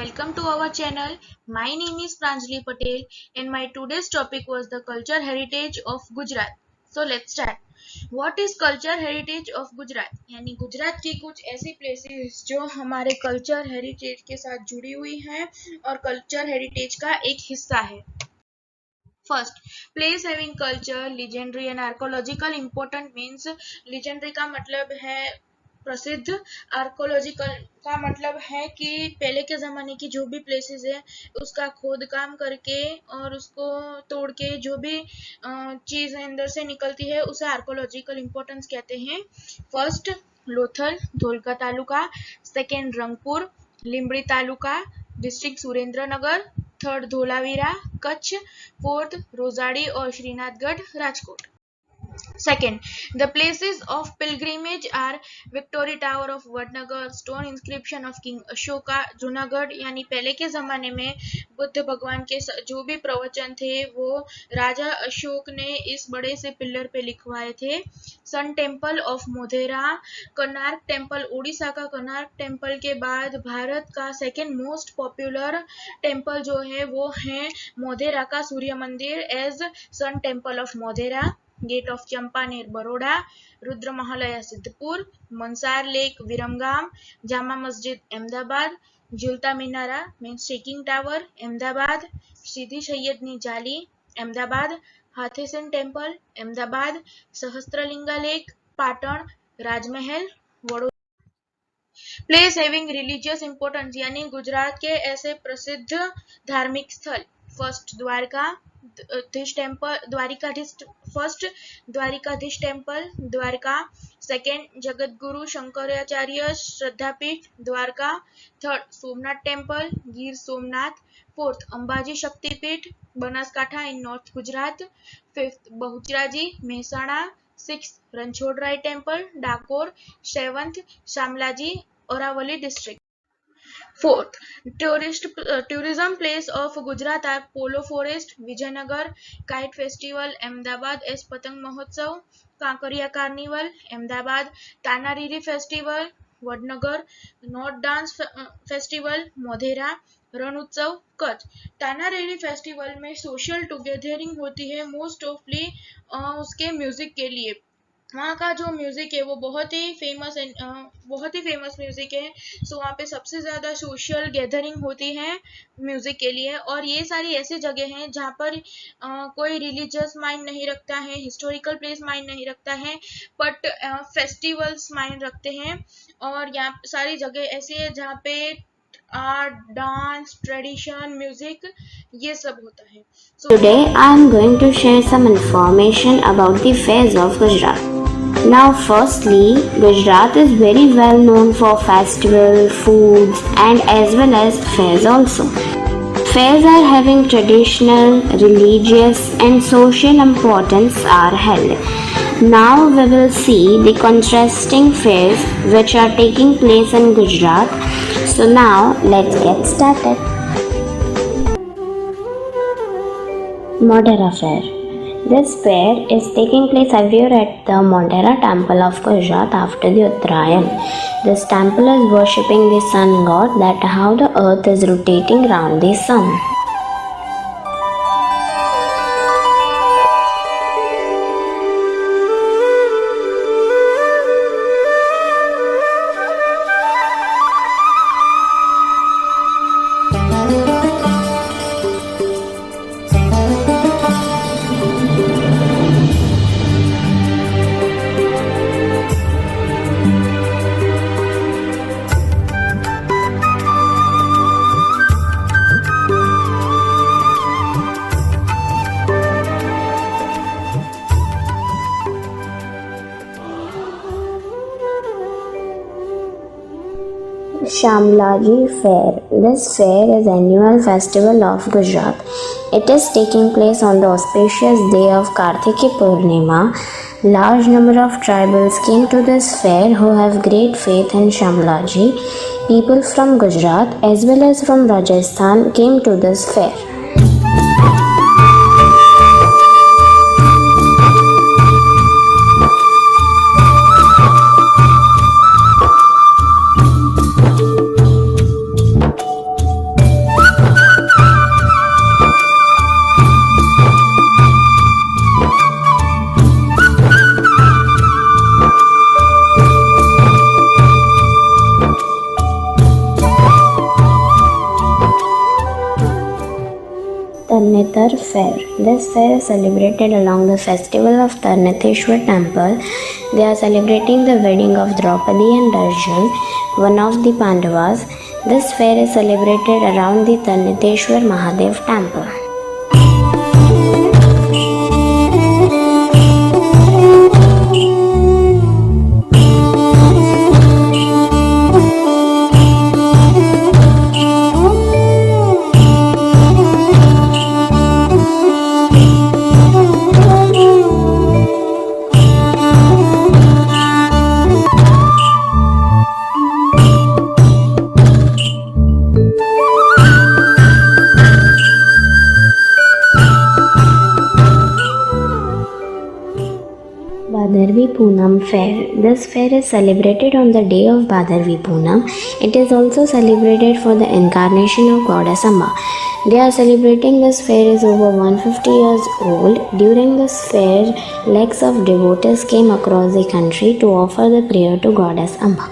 welcome to our channel. My name is Pranjali Patel and my today's topic was the culture heritage of Gujarat. So let's start. What is culture heritage of Gujarat? यानी गुजरात की कुछ ऐसी places जो हमारे culture heritage के साथ जुड़ी हुई हैं और कल्चर हेरिटेज का एक हिस्सा है. First, place having culture, legendary and archaeological important means legendary का मतलब है प्रसिद्ध, आर्कोलॉजिकल का मतलब है कि पहले के ज़माने की जो भी प्लेसेस है उसका खोद काम करके और उसको तोड़ के जो भी चीज़ अंदर से निकलती है उसे आर्कोलॉजिकल इम्पोर्टेंस कहते हैं. First Lothal Dholka taluka, second Rangpur Limbdi taluka district Surendranagar, third Dholavira Kutch, fourth Rojdi और Shrinathgadh Rajkot. Second, the places of pilgrimage are Victory Tower of Vadnagar, stone inscription of king Ashoka Junagadh, यानी पहले के जमाने में बुद्ध भगवान के जो भी प्रवचन थे वो राजा अशोक ने इस बड़े से पिलर पे लिखवाए थे. Sun temple of Modhera, Konark temple, Orissa का कोणार्क टेम्पल के बाद भारत का सेकेंड मोस्ट पॉपुलर टेम्पल जो है वो है मोधेरा का सूर्य मंदिर as sun temple of Modhera. Gate of Champaner Baroda, Rudra Mahalaya Sidhpur, Munsar lake Viramgam, Jama Masjid Ahmedabad, Jhulta Minara means shaking tower Ahmedabad, Sidi सैयदनी Jali Ahmedabad, Hathisingh temple Ahmedabad, Sahastralinga lake Patan, Rajmahal Vadodara. Place having religious importance यानी गुजरात के ऐसे प्रसिद्ध धार्मिक स्थल. First Dwarkadhish temple, first Dwarikadhish temple Dwarka, second Jagat Guru Shankaracharya Sharadapeeth Dwarka, third Somnath temple Gir Somnath, fourth Ambaji Shaktipeeth Banaskantha in north Gujarat, fifth Bahucharaji Mehsana, sixth Ranchhodrai temple Dakor, seventh Shamlaji Aravalli district. Fourth, tourism place of Gujarat are Polo Forest, Vijayanagar, Kite Festival, Ahmedabad as Patang Mahotsav, Kankariya Carnival, Ahmedabad, Tanariri Festival, Vadnagar, north dance festival Modhera, रण उत्सव Kutch. तानारेरी festival में social टुगेदरिंग होती है most ऑफली उसके music के लिए. वहाँ का जो म्यूजिक है वो बहुत ही फेमस म्यूजिक है. सो वहाँ पे सबसे ज़्यादा सोशल गैदरिंग होती है म्यूजिक के लिए. और ये सारी ऐसी जगह हैं जहाँ पर कोई रिलीजियस माइंड नहीं रखता है, हिस्टोरिकल प्लेस माइंड नहीं रखता है, बट फेस्टिवल्स माइंड रखते हैं. और यहाँ सारी जगह ऐसी है जहाँ पे आर्ट, डांस, ट्रेडिशन, म्यूजिक ये सब होता है. Today I am going to share some information about the fairs of Gujarat. Now firstly, Gujarat is very well known for festival, foods and as well as fairs also. Fairs are having traditional, religious and social importance are held. Now we will see the contrasting fairs which are taking place in Gujarat. So now let's get started. Modera Fair. This fair is taking place every year at the Modera temple of Gujarat after the Uttarayan. This temple is worshipping the sun god, that how the earth is rotating around the sun. Shamlaji Fair. This fair is annual festival of Gujarat. It is taking place on the auspicious day of Kartiki Purnima. Large number of tribals came to this fair who have great faith in Shamlaji. People from Gujarat as well as from Rajasthan came to this fair. Tarnetar Fair. This fair is celebrated along the festival of Tarneteshwar temple. They are celebrating the wedding of Draupadi and Arjun, one of the Pandavas. This fair is celebrated around the Tarneteshwar Mahadev temple. Bhadarvi Poonam Fair. This fair is celebrated on the day of Bhadarvi Poonam. It is also celebrated for the incarnation of Goddess Amba. They are celebrating this fair is over 150 years old. During this fair, lakhs of devotees came across the country to offer the prayer to Goddess Amba.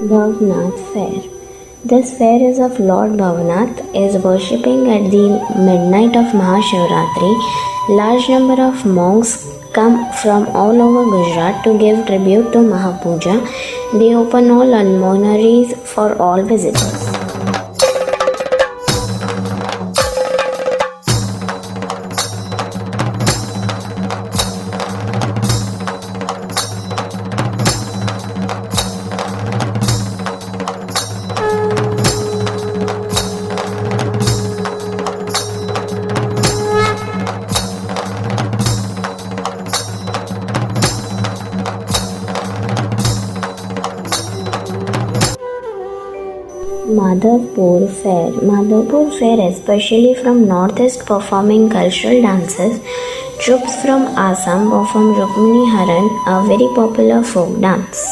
Bhavnath Fair. This fair is of Lord Bhavnath is worshipping at the midnight of Mahashivratri. Large number of monks come from all over Gujarat to give tribute to Mahapuja. They open all almonaries for all visitors. Madhavpur Fair. Madhavpur Fair, especially from northeast performing cultural dances. Troops from Assam perform Rukmini Haran, a very popular folk dance.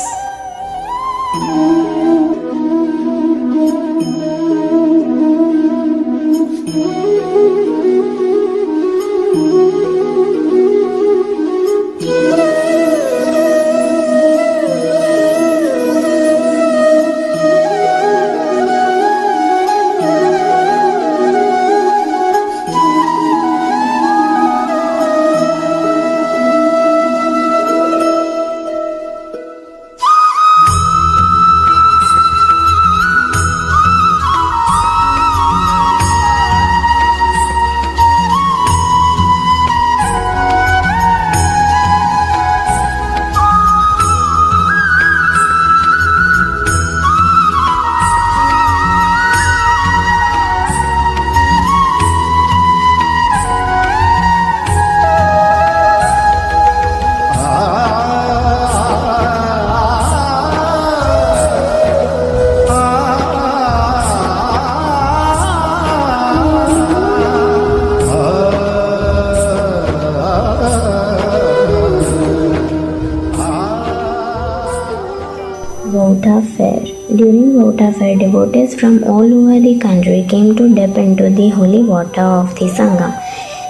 Vota Fair. During Vota Fair, devotees from all over the country came to dip into the holy water of the Sangam.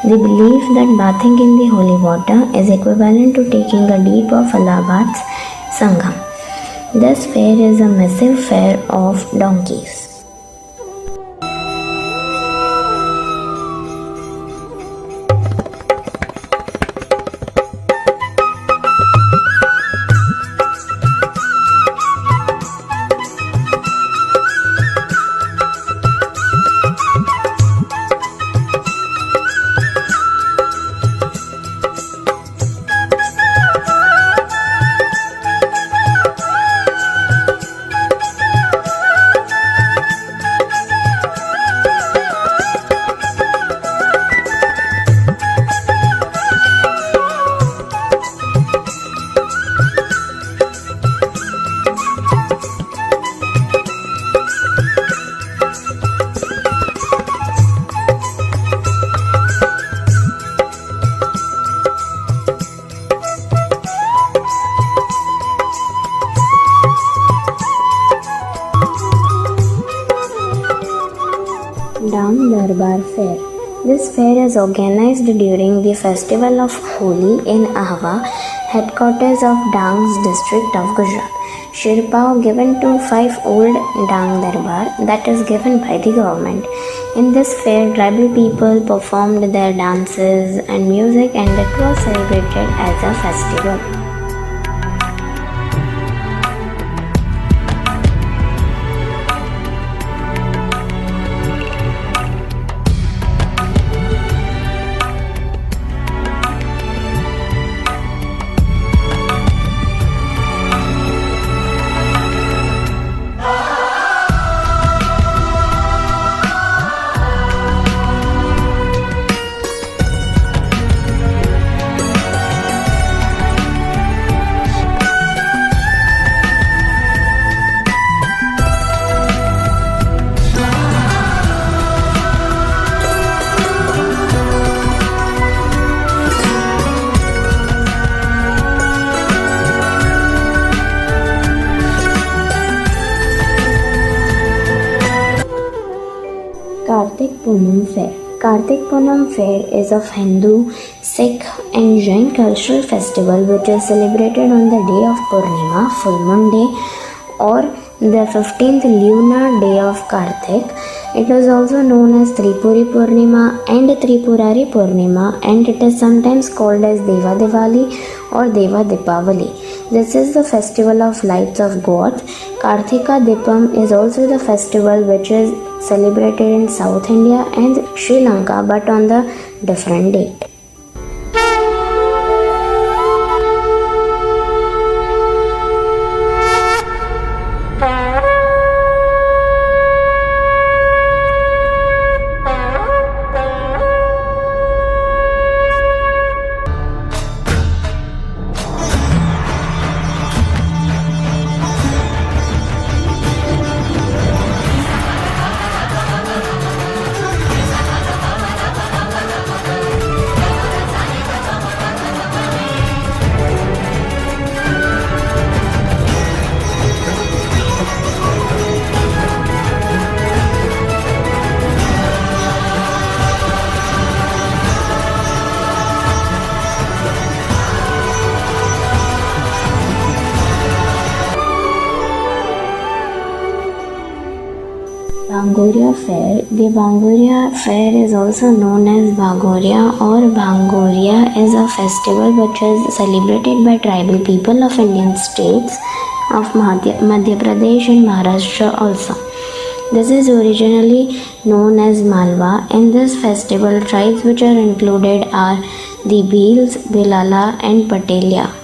They believe that bathing in the holy water is equivalent to taking a dip of Allahabad's Sangam. This fair is a massive fair of donkeys. Darbar Fair. This fair is organized during the festival of Holi in Ahwa, headquarters of Dang's district of Gujarat. Shirpao given to 5 old Dang Darbar, that is given by the government. In this fair, tribal people performed their dances and music, and it was celebrated as a festival. Kartik Poonam Fair. Kartik Poonam Fair is of Hindu, Sikh and Jain cultural festival which is celebrated on the day of Purnima, full moon day, or the 15th lunar day of Kartik. It is also known as Tripuri Purnima and Tripurari Purnima, and it is sometimes called as Deva Diwali or Deva Dipavali. This is the festival of lights of gods. Kartika Dipam is also the festival which is celebrated in South India and Sri Lanka, but on the different date. Bhangoria Fair. The Bhangoria Fair is also known as Bhagoria or Bhangoria is a festival which is celebrated by tribal people of Indian states of Madhya Pradesh and Maharashtra also. This is originally known as Malwa. In this festival, tribes which are included are the Bhils, Bhilala and Patelia.